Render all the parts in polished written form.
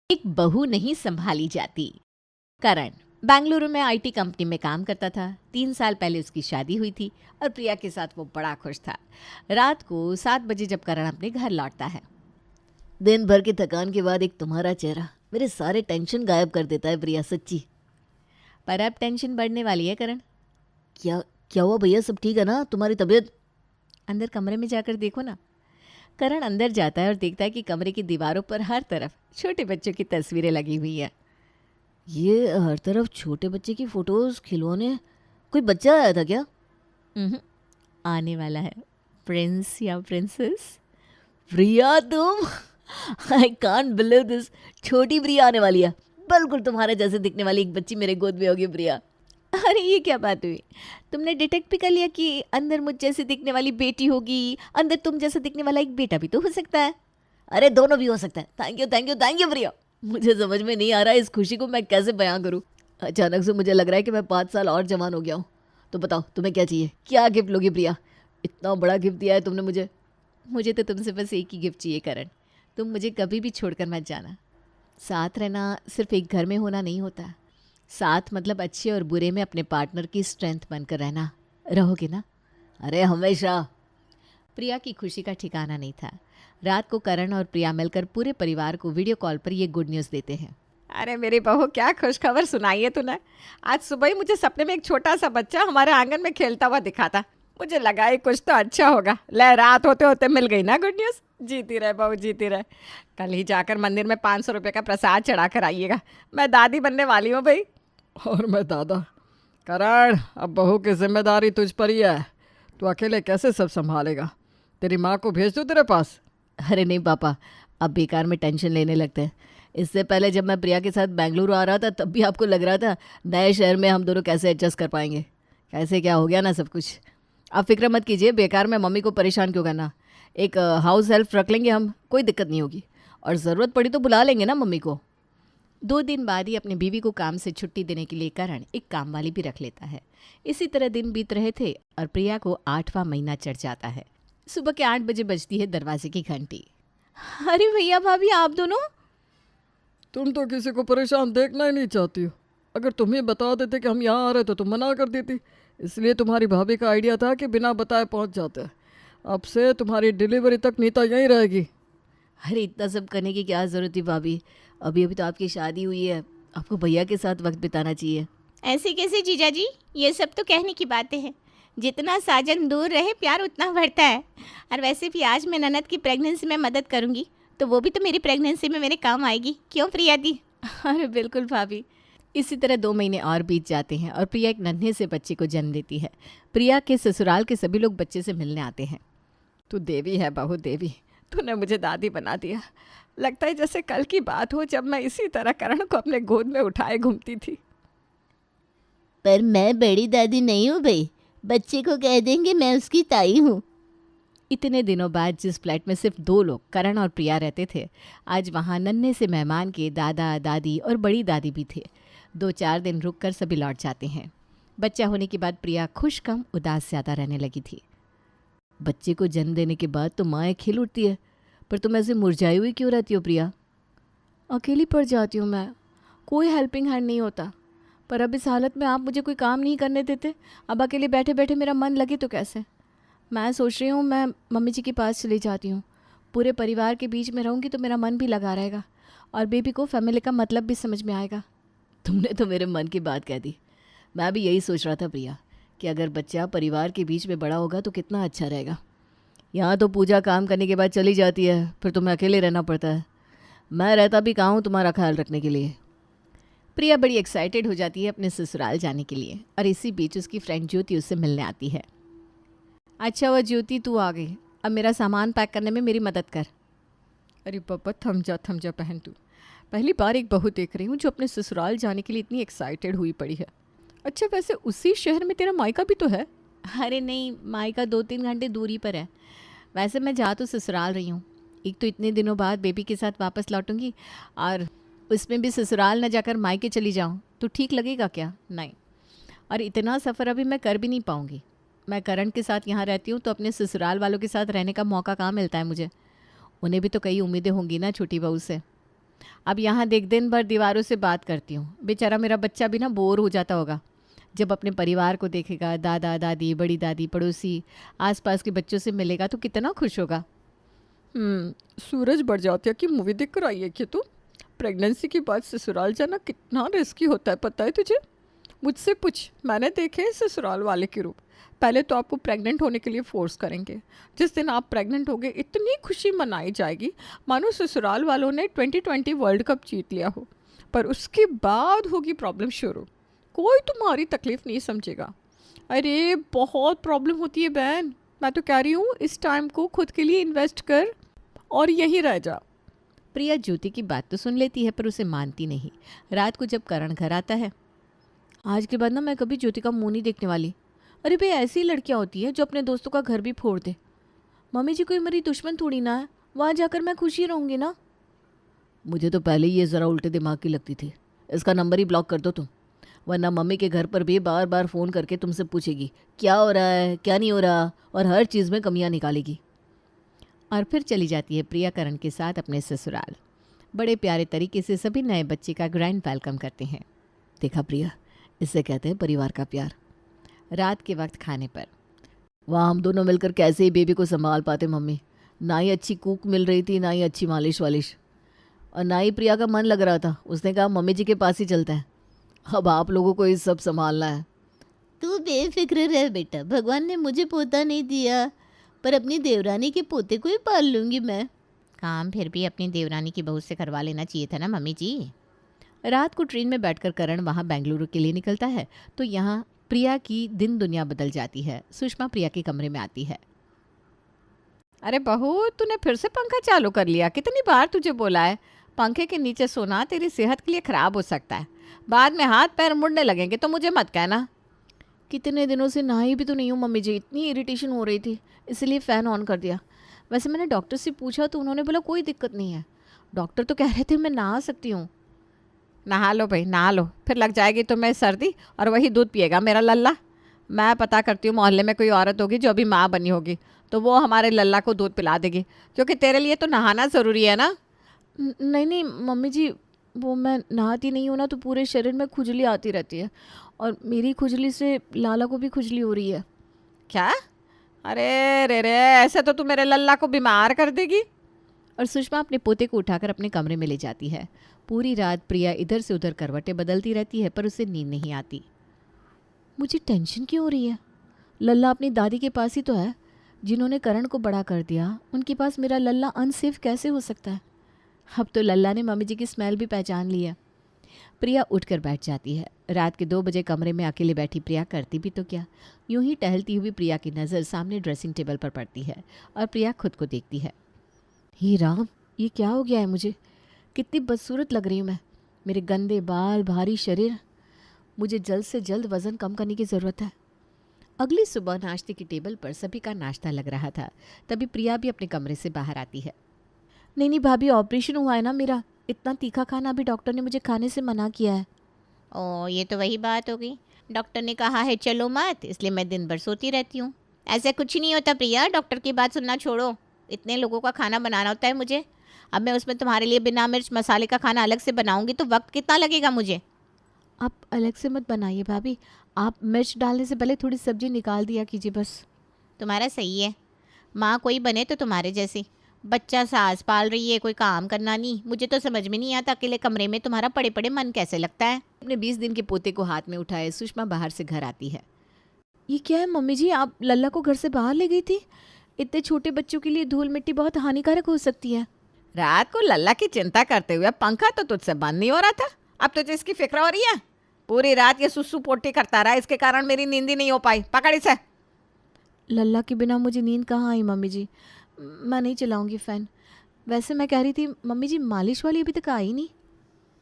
एक बहू नहीं संभाली जाती। करण बेंगलुरु में आईटी कंपनी में काम करता था। 3 साल पहले उसकी शादी हुई थी और प्रिया के साथ वो बड़ा खुश था। रात को 7 बजे जब करण अपने घर लौटता है, दिन भर की थकान के बाद एक तुम्हारा चेहरा मेरे सारे टेंशन गायब कर देता है प्रिया, सच्ची। पर अब टेंशन बढ़ने वाली है करण। क्या क्या हुआ भैया, सब ठीक है ना? तुम्हारी तबीयत? अंदर कमरे में जाकर देखो ना। करण अंदर जाता है और देखता है कि कमरे की दीवारों पर हर तरफ छोटे बच्चों की तस्वीरें लगी हुई है। ये हर तरफ छोटे बच्चे की फोटोज, खिलौने। कोई बच्चा आया था क्या? आने वाला है प्रिंस या प्रिंसेस। प्रिया तुम आई कांट बिलीव दिस। छोटी प्रिया आने वाली है। बिल्कुल तुम्हारे जैसे दिखने वाली एक बच्ची मेरे गोद में होगी प्रिया। अरे ये क्या बात हुई? तुमने डिटेक्ट भी कर लिया कि अंदर मुझ जैसे दिखने वाली बेटी होगी, अंदर तुम जैसा दिखने वाला एक बेटा भी तो हो सकता है। अरे दोनों भी हो सकता है। Thank you thank you thank you Priya. मुझे समझ में नहीं आ रहा है इस खुशी को मैं कैसे बयां करूं। अचानक से मुझे लग रहा है कि मैं 5 साल और जवान हो गया हूँ। तो बताओ तुम्हें क्या चाहिए, क्या गिफ्ट लोगी प्रिया? इतना बड़ा गिफ्ट दिया है तुमने मुझे। मुझे तो तुमसे बस एक ही गिफ्ट चाहिए करण। तुम मुझे कभी भी छोड़कर मत जाना। साथ रहना सिर्फ एक घर में होना नहीं होता। साथ मतलब अच्छे और बुरे में अपने पार्टनर की स्ट्रेंथ बनकर रहना। रहोगे ना? अरे हमेशा। प्रिया की खुशी का ठिकाना नहीं था। रात को करण और प्रिया मिलकर पूरे परिवार को वीडियो कॉल पर ये गुड न्यूज़ देते हैं। अरे मेरी बहू, क्या खुशखबर सुनाई है तूने। आज सुबह ही मुझे सपने में एक छोटा सा बच्चा हमारे आंगन में खेलता हुआ दिखा था। मुझे लगा ये कुछ तो अच्छा होगा। ले, रात होते होते मिल गई ना गुड न्यूज़। जीती रहे बहू, जीती रहे। कल ही जाकर मंदिर में 500 रुपये का प्रसाद चढ़ा कर आइएगा। मैं दादी बनने वाली हूँ भाई। और मैं दादा। करण, अब बहू की जिम्मेदारी तुझ पर ही है। तू अकेले कैसे सब संभालेगा? तेरी माँ को भेज दूँ तेरे पास? अरे नहीं पापा, अब बेकार में टेंशन लेने लगते हैं। इससे पहले जब मैं प्रिया के साथ बेंगलुरु आ रहा था तब भी आपको लग रहा था नए शहर में हम दोनों कैसे एडजस्ट कर पाएंगे। कैसे क्या हो गया ना सब कुछ। आप फिक्र मत कीजिए, बेकार में मम्मी को परेशान क्यों करना। एक हाउस हेल्प रख लेंगे हम, कोई दिक्कत नहीं होगी। और ज़रूरत पड़ी तो बुला लेंगे ना मम्मी को। 2 दिन बाद ही अपनी बीवी को काम से छुट्टी देने के लिए करण एक काम वाली भी रख लेता है। इसी तरह दिन बीत रहे थे और प्रिया को 8वां महीना चढ़ जाता है। सुबह के 8 बजे बजती है दरवाजे की घंटी। अरे भैया भाभी, आप दोनों? तुम तो किसी को परेशान देखना ही नहीं चाहती हो। अगर तुम्हें बता देते कि हम यहाँ आ रहे तो तुम मना कर देती। इसलिए तुम्हारी भाभी का आइडिया था कि बिना बताए पहुँच जाते। अब से तुम्हारी डिलीवरी तक नीता यहीं रहेगी। अरे इतना सब करने की क्या ज़रूरत थी भाभी? अभी अभी तो आपकी शादी हुई है, आपको भैया के साथ वक्त बिताना चाहिए। ऐसे कैसे जीजा जी? ये सब तो कहने की बातें हैं। जितना साजन दूर रहे प्यार उतना बढ़ता है। और वैसे भी आज मैं ननद की प्रेगनेंसी में मदद करूंगी तो वो भी तो मेरी प्रेगनेंसी में मेरे काम आएगी। क्यों प्रिया दी? अरे बिल्कुल भाभी। इसी तरह 2 महीने और बीत जाते हैं और प्रिया एक नन्हे से बच्चे को जन्म देती है। प्रिया के ससुराल के सभी लोग बच्चे से मिलने आते हैं। तू देवी है बहू, देवी। तूने मुझे दादी बना दिया। लगता है जैसे कल की बात हो जब मैं इसी तरह करण को अपने गोद में उठाए घूमती थी। पर मैं बड़ी दादी नहीं हूँ भाई, बच्चे को कह देंगे मैं उसकी ताई हूँ। इतने दिनों बाद जिस फ्लैट में सिर्फ 2 लोग करण और प्रिया रहते थे, आज वहाँ नन्हे से मेहमान के दादा दादी और बड़ी दादी भी थे। 2-4 दिन रुककर सभी लौट जाते हैं। बच्चा होने के बाद प्रिया खुश कम उदास ज़्यादा रहने लगी थी। बच्चे को जन्म देने के बाद तो माँ खिल उठती है, पर तुम ऐसे मुरझाई हुई क्यों रहती हो प्रिया? अकेली पड़ जाती हूँ मैं, कोई हेल्पिंग हैंड नहीं होता। पर अब इस हालत में आप मुझे कोई काम नहीं करने देते। अब अकेले बैठे बैठे मेरा मन लगे तो कैसे? मैं सोच रही हूँ मैं मम्मी जी के पास चली जाती हूँ। पूरे परिवार के बीच में रहूँगी तो मेरा मन भी लगा रहेगा और बेबी को फैमिली का मतलब भी समझ में आएगा। तुमने तो मेरे मन की बात कह दी। मैं भी यही सोच रहा था प्रिया कि अगर बच्चा परिवार के बीच में बड़ा होगा तो कितना अच्छा रहेगा। यहाँ तो पूजा काम करने के बाद चली जाती है, फिर तुम्हें अकेले रहना पड़ता है। मैं रहता भी कहाँ हूँ तुम्हारा ख्याल रखने के लिए। प्रिया बड़ी एक्साइटेड हो जाती है अपने ससुराल जाने के लिए और इसी बीच उसकी फ्रेंड ज्योति उससे मिलने आती है। अच्छा हुआ ज्योति तू आ गई, अब मेरा सामान पैक करने में मेरी मदद कर। अरे पापा, थम जा बहन। तू पहली बार एक बहू देख रही हूँ जो अपने ससुराल जाने के लिए इतनी एक्साइटेड हुई पड़ी है। अच्छा, वैसे उसी शहर में तेरा मायका भी तो है? अरे नहीं, मायका 2-3 घंटे दूरी पर है। वैसे मैं जा तो ससुराल रही हूँ। एक तो इतने दिनों बाद बेबी के साथ वापस लौटूंगी और उसमें भी ससुराल न जाकर मायके चली जाऊँ तो ठीक लगेगा क्या? नहीं। और इतना सफ़र अभी मैं कर भी नहीं पाऊँगी। मैं करण के साथ यहाँ रहती हूँ तो अपने ससुराल वालों के साथ रहने का मौका कहाँ मिलता है मुझे। उन्हें भी तो कई उम्मीदें होंगी ना छोटी बहू से। अब यहाँ देख दिन भर दीवारों से बात करती हूँ। बेचारा मेरा बच्चा भी ना बोर हो जाता होगा जब अपने परिवार को देखेगा, दादा दादी, बड़ी दादी, पड़ोसी, आसपास के बच्चों से मिलेगा तो कितना खुश होगा। सूरज बड़जात्या की मूवी देख कर आई है क्या तू? प्रेगनेंसी के बाद ससुराल जाना कितना रिस्की होता है पता है तुझे? मुझसे पूछ, मैंने देखे हैं ससुराल वाले के रूप। पहले तो आपको प्रेग्नेंट होने के लिए फोर्स करेंगे। जिस दिन आप प्रेग्नेंट होगे इतनी खुशी मनाई जाएगी मानो ससुराल वालों ने 2020 वर्ल्ड कप जीत लिया हो। पर उसके बाद होगी प्रॉब्लम शुरू। कोई तुम्हारी तकलीफ नहीं समझेगा। अरे बहुत प्रॉब्लम होती है बहन। मैं तो कह रही हूँ इस टाइम को खुद के लिए इन्वेस्ट कर और यहीं रह जा। प्रिया ज्योति की बात तो सुन लेती है पर उसे मानती नहीं। रात को जब करण घर आता है, आज के बाद ना मैं कभी ज्योति का मुंह नहीं देखने वाली। अरे भाई ऐसी लड़कियां होती हैं जो अपने दोस्तों का घर भी फोड़ दे। मम्मी जी कोई मेरी दुश्मन थोड़ी ना है, वहाँ जाकर मैं खुशी रहूँगी ना। मुझे तो पहले ही ये ज़रा उल्टे दिमाग की लगती थी। इसका नंबर ही ब्लॉक कर दो तुम, वरना मम्मी के घर पर भी बार बार फ़ोन करके तुमसे पूछेगी क्या हो रहा है, क्या नहीं हो रहा, और हर चीज़ में कमियां निकालेगी। और फिर चली जाती है प्रिया करण के साथ अपने ससुराल। बड़े प्यारे तरीके से सभी नए बच्चे का ग्रैंड वेलकम करते हैं। देखा प्रिया, इससे कहते हैं परिवार का प्यार। रात के वक्त खाने पर वहाँ हम दोनों मिलकर कैसे ही बेबी को संभाल पाते मम्मी। ना ही अच्छी कुक मिल रही थी, ना ही अच्छी मालिश वालिश, और ना ही प्रिया का मन लग रहा था। उसने कहा मम्मी जी के पास ही चलता है, अब आप लोगों को ये सब संभालना है। तू बेफिक्र रह बेटा, भगवान ने मुझे पोता नहीं दिया पर अपनी देवरानी के पोते को ही पाल लूँगी मैं। काम फिर भी अपनी देवरानी की बहू से करवा लेना चाहिए था ना मम्मी जी। रात को ट्रेन में बैठकर करण वहाँ बेंगलुरु के लिए निकलता है तो यहाँ प्रिया की दिन दुनिया बदल जाती है। सुषमा प्रिया के कमरे में आती है। अरे बहू, तूने फिर से पंखा चालू कर लिया। कितनी बार तुझे बोला है पंखे के नीचे सोना तेरी सेहत के लिए ख़राब हो सकता है। बाद में हाथ पैर मुड़ने लगेंगे तो मुझे मत कहना। कितने दिनों से नहाई भी तो नहीं हूँ मम्मी जी, इतनी इरिटेशन हो रही थी इसलिए फ़ैन ऑन कर दिया। वैसे मैंने डॉक्टर से पूछा तो उन्होंने बोला कोई दिक्कत नहीं है। डॉक्टर तो कह रहे थे मैं नहा सकती हूँ। नहा लो भाई, नहा लो, फिर लग जाएगी तुम्हें सर्दी और वही दूध पिएगा मेरा लल्ला। मैं पता करती हूँ मोहल्ले में कोई औरत होगी जो अभी माँ बनी होगी तो वो हमारे लल्ला को दूध पिला देगी, क्योंकि तेरे लिए तो नहाना ज़रूरी है ना। नहीं नहीं मम्मी जी, वो मैं नहाती नहीं हूँ ना तो पूरे शरीर में खुजली आती रहती है और मेरी खुजली से लाला को भी खुजली हो रही है। क्या? अरे रे, ऐसे तो तू मेरे लल्ला को बीमार कर देगी। और सुषमा अपने पोते को उठाकर अपने कमरे में ले जाती है। पूरी रात प्रिया इधर से उधर करवटें बदलती रहती है पर उसे नींद नहीं आती। मुझे टेंशन क्यों हो रही है? लल्ला अपनी दादी के पास ही तो है जिन्होंने करण को बड़ा कर दिया। उनके पास मेरा लल्ला अनसेफ कैसे हो सकता है? अब तो लल्ला ने मम्मी जी की स्मेल भी पहचान ली है। प्रिया उठकर बैठ जाती है। रात के 2 बजे कमरे में अकेले बैठी प्रिया करती भी तो क्या। यूं ही टहलती हुई प्रिया की नज़र सामने ड्रेसिंग टेबल पर पड़ती है और प्रिया खुद को देखती है। हे राम, ये क्या हो गया है मुझे? कितनी बदसूरत लग रही हूँ मैं। मेरे गंदे बाल, भारी शरीर। मुझे जल्द से जल्द वज़न कम करने की ज़रूरत है। अगली सुबह नाश्ते की टेबल पर सभी का नाश्ता लग रहा था। तभी प्रिया भी अपने कमरे से बाहर आती है। नहीं नहीं भाभी, ऑपरेशन हुआ है ना मेरा, इतना तीखा खाना अभी डॉक्टर ने मुझे खाने से मना किया है। ओ, ये तो वही बात हो गई। डॉक्टर ने कहा है चलो मत, इसलिए मैं दिन भर सोती रहती हूँ। ऐसा कुछ नहीं होता प्रिया, डॉक्टर की बात सुनना छोड़ो। इतने लोगों का खाना बनाना होता है मुझे। अब मैं उसमें तुम्हारे लिए बिना मिर्च मसाले का खाना अलग से बनाऊंगी तो वक्त कितना लगेगा मुझे। आप अलग से मत बनाइए भाभी, आप मिर्च डालने से पहले थोड़ी सब्जी निकाल दिया कीजिए बस। तुम्हारा सही है, माँ कोई बने तो तुम्हारे जैसी। बच्चा सास पाल रही है, कोई काम करना नहीं। मुझे तो समझ में नहीं आता अकेले कमरे में तुम्हारा पड़े पड़े मन कैसे लगता है। अपने 20 दिन के पोते को हाथ में उठाए सुषमा बाहर से घर आती है। ये क्या है मम्मी जी, आप लल्ला को घर से बाहर ले गई थी? इतने छोटे बच्चों के लिए धूल मिट्टी बहुत हानिकारक हो सकती है। रात को लल्ला की चिंता करते हुए पंखा तो तुझसे बंद नहीं हो रहा था, अब तुझे इसकी फिक्र हो रही है। पूरी रात ये सुसु पोटी करता रहा, इसके कारण मेरी नींद ही नहीं हो पाई। पकड़ इसे। लल्ला के बिना मुझे नींद कहाँ आई मम्मी जी। मैं नहीं चलाऊंगी फ़ैन। वैसे मैं कह रही थी मम्मी जी, मालिश वाली अभी तक आई नहीं।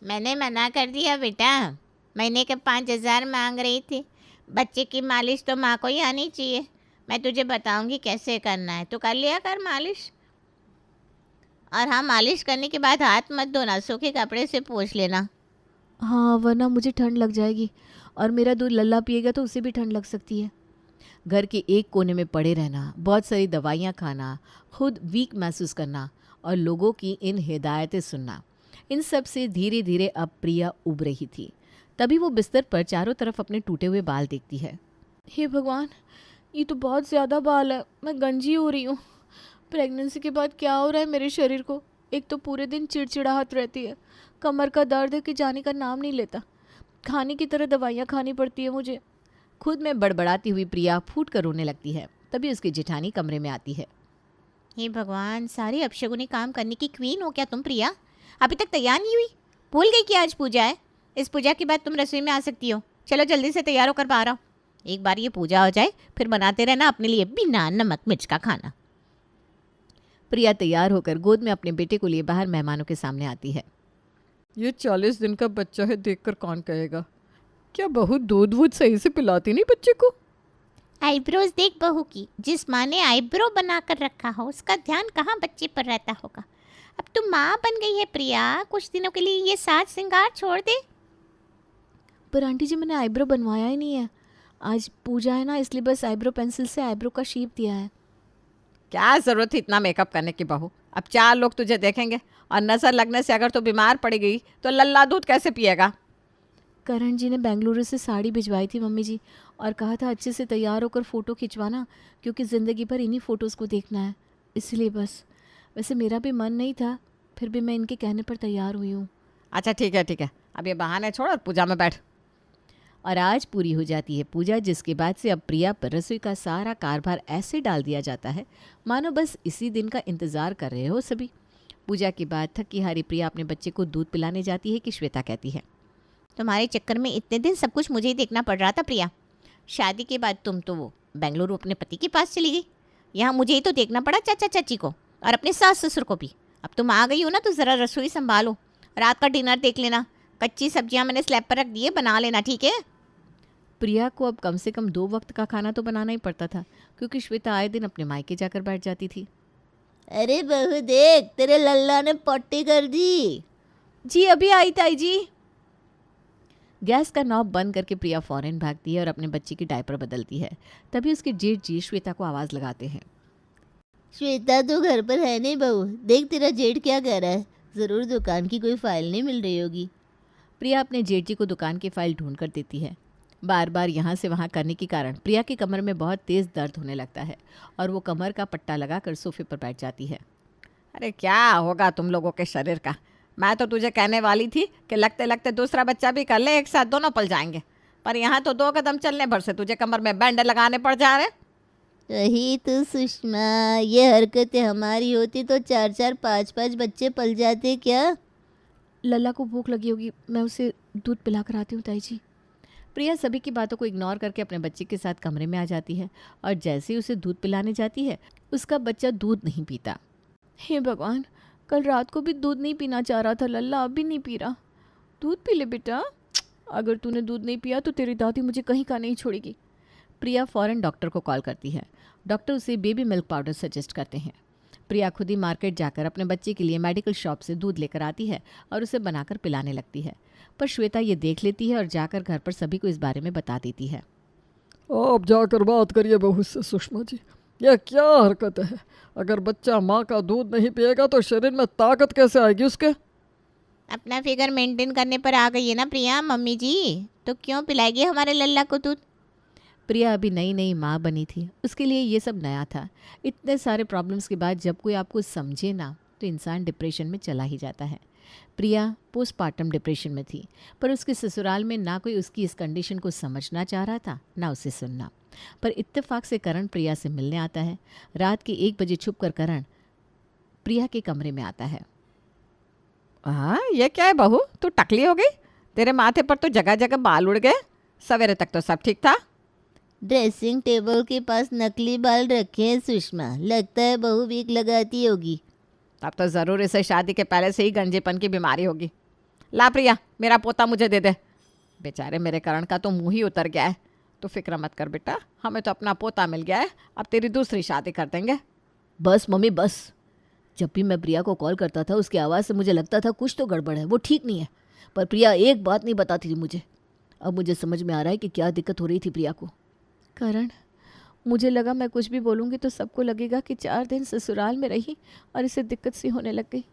मैंने मना कर दिया बेटा, महीने के 5,000 मांग रही थी। बच्चे की मालिश तो माँ को ही आनी चाहिए। मैं तुझे बताऊंगी कैसे करना है, तो कर लिया कर मालिश। और हाँ, मालिश करने के बाद हाथ मत धोना, सूखे कपड़े से पोंछ लेना। हाँ, वरना मुझे ठंड लग जाएगी और मेरा दूध लल्ला पिएगा तो उसे भी ठंड लग सकती है। घर के एक कोने में पड़े रहना, बहुत सारी दवाइयाँ खाना, खुद वीक महसूस करना और लोगों की इन हिदायतें सुनना, इन सब से धीरे धीरे अब प्रिया उब रही थी। तभी वो बिस्तर पर चारों तरफ अपने टूटे हुए बाल देखती है। हे भगवान, ये तो बहुत ज़्यादा बाल है, मैं गंजी हो रही हूँ। प्रेगनेंसी के बाद क्या हो रहा है मेरे शरीर को? एक तो पूरे दिन चिड़चिड़ाहट रहती है, कमर का दर्द है कि जाने का नाम नहीं लेता, खाने की तरह दवाइयाँ खानी पड़ती है मुझे। खुद में बड़बड़ाती हुई प्रिया फूट कर रोने लगती है। तभी उसकी जेठानी कमरे में आती है। हे भगवान, सारे अपशगुनी काम करने की क्वीन हो क्या तुम प्रिया? अभी तक तैयार नहीं हुई? भूल गई कि आज पूजा है? इस पूजा के बाद तुम रसोई में आ सकती हो। चलो जल्दी से तैयार होकर बाहर आओ। एक बार ये पूजा हो जाए फिर बनाते रहना अपने लिए बिना नमक मिर्च का खाना। प्रिया तैयार होकर गोद में अपने बेटे को लिए बाहर मेहमानों के सामने आती है। ये 40 दिन का बच्चा है, देखकर कौन कहेगा? क्या बहू दूध वूध सही से पिलाती नहीं बच्चे को? आईब्रोज देख बहू की, जिस माँ ने आईब्रो बना कर रखा हो उसका ध्यान कहाँ बच्चे पर रहता होगा। अब तुम माँ बन गई है प्रिया, कुछ दिनों के लिए ये साज श्रृंगार छोड़ दे। पर आंटी जी, मैंने आईब्रो बनवाया ही नहीं है। आज पूजा है ना, इसलिए बस आईब्रो पेंसिल से आईब्रो का शेप दिया है। क्या ज़रूरत थी इतना मेकअप करने की बहू? अब 4 लोग तुझे देखेंगे और नज़र लगने से अगर तू बीमार पड़ गई तो लल्ला दूध कैसे पिएगा? करण जी ने बेंगलुरु से साड़ी भिजवाई थी मम्मी जी, और कहा था अच्छे से तैयार होकर फ़ोटो खिंचवाना, क्योंकि ज़िंदगी भर इन्हीं फ़ोटोज़ को देखना है, इसलिए बस। वैसे मेरा भी मन नहीं था, फिर भी मैं इनके कहने पर तैयार हुई हूँ। अच्छा ठीक है, अब ये बहाने छोड़ और पूजा में बैठ। और आज पूरी हो जाती है पूजा, जिसके बाद से अब प्रिया पर रसोई का सारा कारभार ऐसे डाल दिया जाता है मानो बस इसी दिन का इंतज़ार कर रहे हो सभी। पूजा के बाद थकी हारी प्रिया अपने बच्चे को दूध पिलाने जाती है कि श्वेता कहती है, तुम्हारे चक्कर में इतने दिन सब कुछ मुझे ही देखना पड़ रहा था प्रिया। शादी के बाद तुम तो वो बेंगलुरु अपने पति के पास चली गई, यहाँ मुझे ही तो देखना पड़ा चाचा चाची को और अपने सास ससुर को भी। अब तुम आ गई हो ना तो ज़रा रसोई संभालो, रात का डिनर देख लेना। कच्ची सब्जियाँ मैंने स्लैब पर रख दी है, बना लेना, ठीक है? प्रिया को अब कम से कम 2 वक्त का खाना तो बनाना ही पड़ता था, क्योंकि श्वेता आए दिन अपने मायके जाकर बैठ जाती थी। अरे बहू देख, तेरे लल्ला ने पट्टी कर दी। जी अभी आई ताई जी। गैस का नॉब बंद करके प्रिया फौरन भागती है और अपने बच्चे की डायपर बदलती है। तभी उसके जेठ जी श्वेता को आवाज़ लगाते हैं। श्वेता तो घर पर है नहीं बहू, देख तेरा जेठ क्या कर रहा है। ज़रूर दुकान की कोई फाइल नहीं मिल रही होगी। प्रिया अपने जेठ जी को दुकान की फाइल ढूंढ कर देती है। बार बार यहाँ से वहाँ करने के कारण प्रिया की कमर में बहुत तेज़ दर्द होने लगता है और वो कमर का पट्टा लगाकर सोफे पर बैठ जाती है। अरे क्या होगा तुम लोगों के शरीर का? मैं तो तुझे कहने वाली थी कि लगते लगते दूसरा बच्चा भी कर ले, एक साथ दोनों पल जाएंगे, पर यहाँ तो 2 कदम चलने भर से तुझे कमर में बैंड लगाने पड़ जा रहे। वही तो सुषमा, ये हरकतें हमारी होती तो 4-4 5-5 बच्चे पल जाते क्या। लल्ला को भूख लगी होगी, मैं उसे दूध पिला कर आती हूँ ताई जी। प्रिया सभी की बातों को इग्नोर करके अपने बच्चे के साथ कमरे में आ जाती है और जैसे ही उसे दूध पिलाने जाती है उसका बच्चा दूध नहीं पीता। हे भगवान, कल रात को भी दूध नहीं पीना चाह रहा था लल्ला, अब भी नहीं पी रहा। दूध पी ले बेटा, अगर तूने दूध नहीं पिया तो तेरी दादी मुझे कहीं का नहीं छोड़ेगी। प्रिया फ़ौरन डॉक्टर को कॉल करती है। डॉक्टर उसे बेबी मिल्क पाउडर सजेस्ट करते हैं। प्रिया खुद ही मार्केट जाकर अपने बच्चे के लिए मेडिकल शॉप से दूध लेकर आती है और उसे बनाकर पिलाने लगती है, पर श्वेता ये देख लेती है और जाकर घर पर सभी को इस बारे में बता देती है। आप जाकर बात करिए बहू से सुषमा जी, यह क्या हरकत है? अगर बच्चा माँ का दूध नहीं पिएगा तो शरीर में ताकत कैसे आएगी उसके? अपना फिगर मेंटेन करने पर आ गई है ना प्रिया मम्मी जी, तो क्यों पिलाएगी हमारे लल्ला को दूध? प्रिया अभी नई नई माँ बनी थी, उसके लिए ये सब नया था। इतने सारे प्रॉब्लम्स के बाद जब कोई आपको समझे ना तो इंसान डिप्रेशन में चला ही जाता है। प्रिया पोस्टपार्टम डिप्रेशन में थी, पर उसके ससुराल में ना कोई उसकी इस कंडीशन को समझना चाह रहा था ना उसे सुनना। पर इत्तेफाक से करण प्रिया से मिलने आता है। रात के 1 बजे छुप कर करण प्रिया के कमरे में आता है। हाँ, ये क्या है बहू, तू टकली हो गई? तेरे माथे पर तो जगह जगह बाल उड़ गए, सवेरे तक तो सब ठीक था। ड्रेसिंग टेबल के पास नकली बाल रखे हैं सुषमा, लगता है बहू वीक लगाती होगी। तब तो ज़रूर इसे शादी के पहले से ही गंजेपन की बीमारी होगी। ला प्रिया, मेरा पोता मुझे दे दे। बेचारे मेरे करण का तो मुंह ही उतर गया है। तो फिक्र मत कर बेटा, हमें तो अपना पोता मिल गया है, अब तेरी दूसरी शादी कर देंगे। बस मम्मी बस। जब भी मैं प्रिया को कॉल करता था उसकी आवाज़ से मुझे लगता था कुछ तो गड़बड़ है, वो ठीक नहीं है। पर प्रिया एक बात नहीं बताती थी मुझे। अब मुझे समझ में आ रहा है कि क्या दिक्कत हो रही थी प्रिया को। करण, मुझे लगा मैं कुछ भी बोलूँगी तो सबको लगेगा कि 4 दिन ससुराल में रही और इसे दिक्कत सी होने लग गई।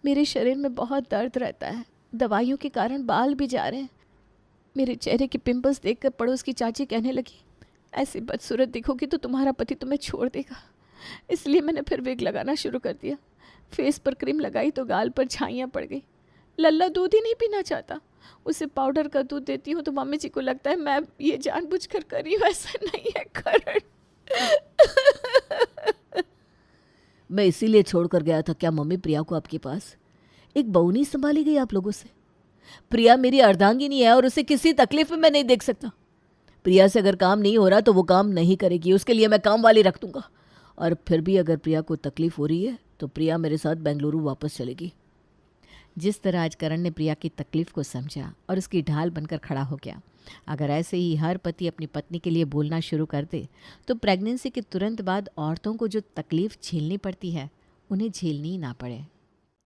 मेरे शरीर में बहुत दर्द रहता है, दवाइयों के कारण बाल भी जा रहे हैं। मेरे चेहरे के पिंपल्स देखकर पड़ोस की चाची कहने लगी, ऐसी बदसूरत दिखोगी तो तुम्हारा पति तुम्हें छोड़ देगा। इसलिए मैंने फिर विग लगाना शुरू कर दिया। फेस पर क्रीम लगाई तो गाल पर छाइयाँ पड़ गई। लल्ला दूध ही नहीं पीना चाहता, उसे पाउडर का दूध देती हूँ तो मम्मी जी को लगता है मैं ये जानबूझकर कर रही हूँ। ऐसा नहीं है करण। मैं इसीलिए छोड़ कर गया था क्या मम्मी प्रिया को आपके पास? एक बहू नहीं संभाली गई आप लोगों से? प्रिया मेरी अर्धांगिनी है और उसे किसी तकलीफ में मैं नहीं देख सकता। प्रिया से अगर काम नहीं हो रहा तो वो काम नहीं करेगी, उसके लिए मैं काम वाली रख दूंगा। और फिर भी अगर प्रिया को तकलीफ हो रही है तो प्रिया मेरे साथ बेंगलुरु वापस चलेगी। जिस तरह आज करण ने प्रिया की तकलीफ को समझा और उसकी ढाल बनकर खड़ा हो गया, अगर ऐसे ही हर पति अपनी पत्नी के लिए बोलना शुरू कर दे तो प्रेगनेंसी के तुरंत बाद औरतों को जो तकलीफ झेलनी पड़ती है उन्हें झेलनी ही ना पड़े।